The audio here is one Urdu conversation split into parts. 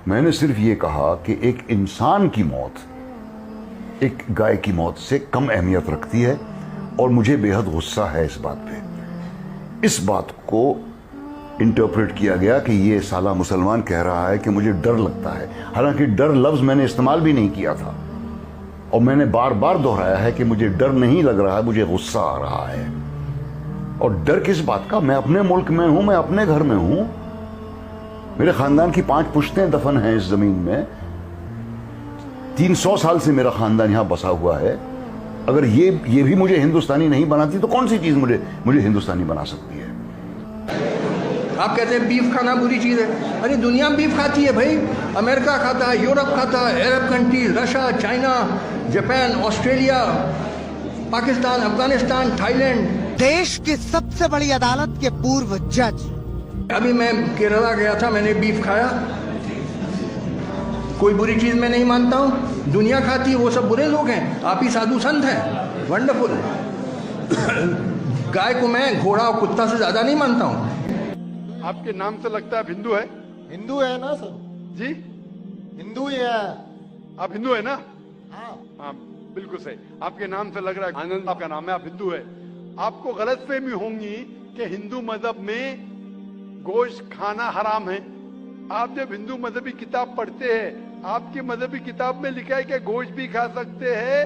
میں نے صرف یہ کہا کہ ایک انسان کی موت ایک گائے کی موت سے کم اہمیت رکھتی ہے، اور مجھے بے حد غصہ ہے اس بات پہ۔ اس بات کو انٹرپریٹ کیا گیا کہ یہ سالہ مسلمان کہہ رہا ہے کہ مجھے ڈر لگتا ہے، حالانکہ ڈر لفظ میں نے استعمال بھی نہیں کیا تھا، اور میں نے بار بار دہرایا ہے کہ مجھے ڈر نہیں لگ رہا ہے، مجھے غصہ آ رہا ہے۔ اور ڈر کس بات کا؟ میں اپنے ملک میں ہوں، میں اپنے گھر میں ہوں، میرے خاندان کی 5 پشتیں دفن ہیں اس زمین میں، 300 سال سے میرا خاندان یہاں بسا ہوا ہے۔ اگر یہ بھی مجھے ہندوستانی نہیں بناتی تو کون سی چیز مجھے ہندوستانی بنا سکتی ہے؟ آپ کہتے ہیں بیف کھانا بری چیز ہے، ارے دنیا بیف کھاتی ہے بھائی، امریکہ کھاتا ہے، یورپ کھاتا ہے، Arab countries, Russia, China, Japan, Australia, Pakistan, Afghanistan, Thailand. دیش کی سب سے بڑی عدالت کے پورو جج۔ ابھی میں کیرلا گیا تھا، میں نے بیف کھایا، کوئی بری چیز میں نہیں مانتا ہوں، دنیا کھاتی ہے، وہ سب برے لوگ ہیں، آپ ہی سادھو سنت ہیں، ونڈرفل۔ گائے کو میں گھوڑا اور کتا سے زیادہ نہیں مانتا ہوں۔ آپ کے نام سے لگتا ہے آپ ہندو ہے؟ ہندو ہے نا سر؟ جی ہندو ہی ہے۔ آپ ہندو ہے نا؟ ہاں ہاں بالکل صحیح، آپ کے نام سے لگ رہا ہے آنند آپ کا نام ہے، آپ ہندو ہے۔ آپ کو غلط فہمی ہوں گی کہ ہندو مذہب میں گوشت کھانا حرام ہے۔ آپ جب ہندو مذہبی کتاب پڑھتے ہیں، آپ کی مذہبی کتاب میں لکھا ہے کہ گوشت بھی کھا سکتے ہیں،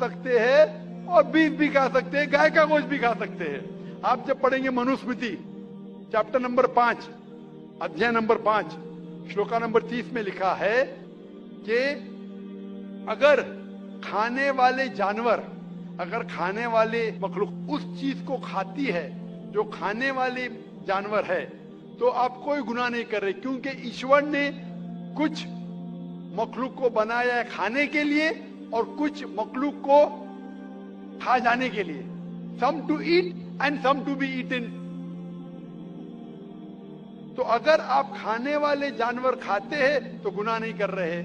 سکتے ہیں، اور بیف بھی کھا سکتے ہیں، گائے کا گوشت بھی کھا سکتے ہیں۔ آپ جب پڑھیں گے منوسمرتی چیپٹر نمبر 5 ادھیائے نمبر 5 شلوکا نمبر 30 میں لکھا ہے کہ اگر کھانے والے جانور، اگر کھانے والے مخلوق اس چیز کو کھاتی ہے جو کھانے والے جانور ہے، تو آپ کوئی گناہ نہیں کر رہے، کیونکہ ایشور نے کچھ مخلوق کو بنایا ہے کھانے کے لیے اور کچھ مخلوق کو کھا جانے کے لیے، some to eat and some to be eaten۔ تو اگر آپ کھانے والے جانور کھاتے ہیں تو گناہ نہیں کر رہے۔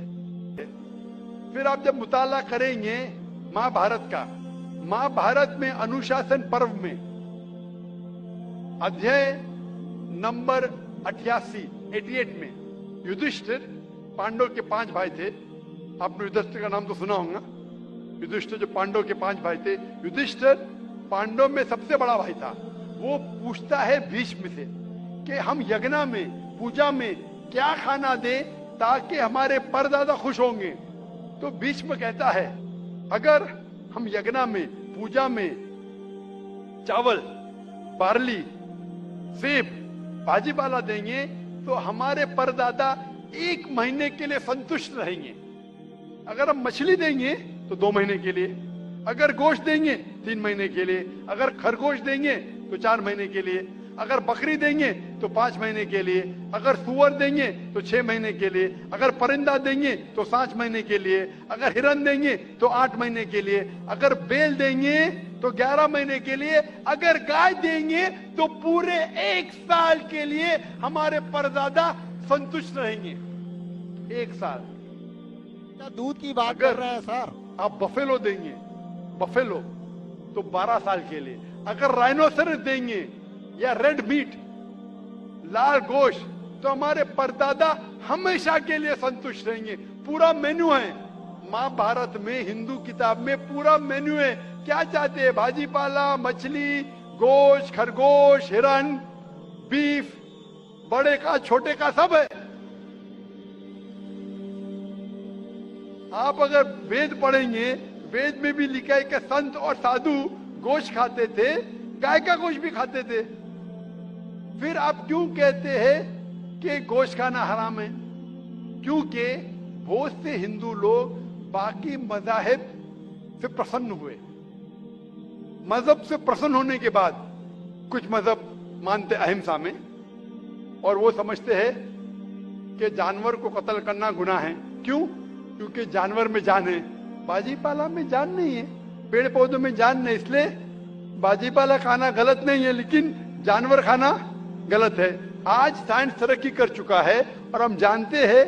پھر آپ جب مطالعہ کریں گے مہا بھارت کا، مہا بھارت میں انوشاسن پرو میں ادھیائے نمبر 88 میں یدھشٹر، پانڈو کے 5 بھائی تھے، آپ نے یدھشٹر کا نام تو سنا ہوگا، یدھشٹر جو پانڈو کے 5 بھائی تھے، یدھشٹر پانڈو میں سب سے بڑا بھائی تھا۔ وہ پوچھتا ہے بھیشم سے کہ ہم یگنا میں، پوجا میں کیا کھانا دیں تاکہ ہمارے پردادا خوش ہوں گے؟ تو بھیشم کہتا ہے اگر ہم یگنا میں، پوجا میں چاول، بارلی، سیب، بھاجی پالا دیں گے تو ہمارے پردادا 1 مہینے کے لیے سنتشٹ رہیں گے۔ اگر ہم مچھلی دیں گے تو 2 مہینے کے لیے، اگر گوشت دیں گے 3 مہینے کے لیے، اگر خرگوش دیں گے تو 4 مہینے کے لیے، اگر بکری دیں گے تو 5 مہینے کے لیے، اگر سور دیں گے تو 6 مہینے کے لیے، اگر پرندہ دیں گے تو 7 مہینے کے لیے، اگر ہرن دیں گے تو 8 مہینے کے لیے، اگر بیل دیں گے تو 11 مہینے کے لیے، اگر گائے دیں گے تو پورے 1 سال کے لیے ہمارے پردادا سنتشٹ رہیں گے۔ 1 سال۔ کیا دودھ کی بات کر رہے ہیں سر؟ آپ بفیلو دیں گے، بفیلو تو 12 سال کے لیے، اگر رائنوسرس دیں گے یا ریڈ میٹ، لال گوشت، تو ہمارے پردادا ہمیشہ کے لیے سنتشٹ رہیں گے۔ پورا مینو ہے مہا بھارت میں، ہندو کتاب میں پورا مینو ہے، کیا چاہتے ہیں، بھاجی پالا، مچھلی، گوشت، خرگوش، ہرن، بیف، بڑے کا چھوٹے کا سب ہے۔ آپ اگر وید پڑھیں گے، وید میں بھی لکھا ہے کہ سنت اور سادھو گوشت کھاتے تھے، گائے کا گوشت بھی کھاتے تھے۔ پھر آپ کیوں کہتے ہیں کہ گوشت کھانا حرام ہے؟ کیونکہ بہت سے ہندو لوگ باقی مذاہب سے پرسن ہوئے، مذہب سے پرسن ہونے کے بعد کچھ مذہب مانتے اہمسا میں، اور وہ سمجھتے ہیں کہ جانور کو قتل کرنا گناہ ہے۔ کیوں؟ کیونکہ جانور میں جان ہے، باجی پالا میں جان نہیں ہے، پیڑ پودوں میں جان نہیں، اس لیے باجی پالا کھانا غلط نہیں ہے، لیکن جانور کھانا غلط ہے۔ آج سائنس ترقی کر چکا ہے اور ہم جانتے ہیں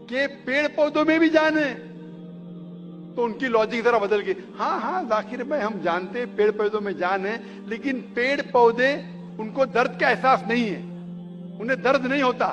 کہ پیڑ پودوں میں بھی جان ہے، تو ان کی لاجک ذرا بدل گئی۔ ہاں ذاکر بھائی، ہم جانتے ہیں پیڑ پودوں میں جان ہے، لیکن پیڑ پودے ان کو درد کا احساس نہیں ہے، انہیں درد نہیں ہوتا،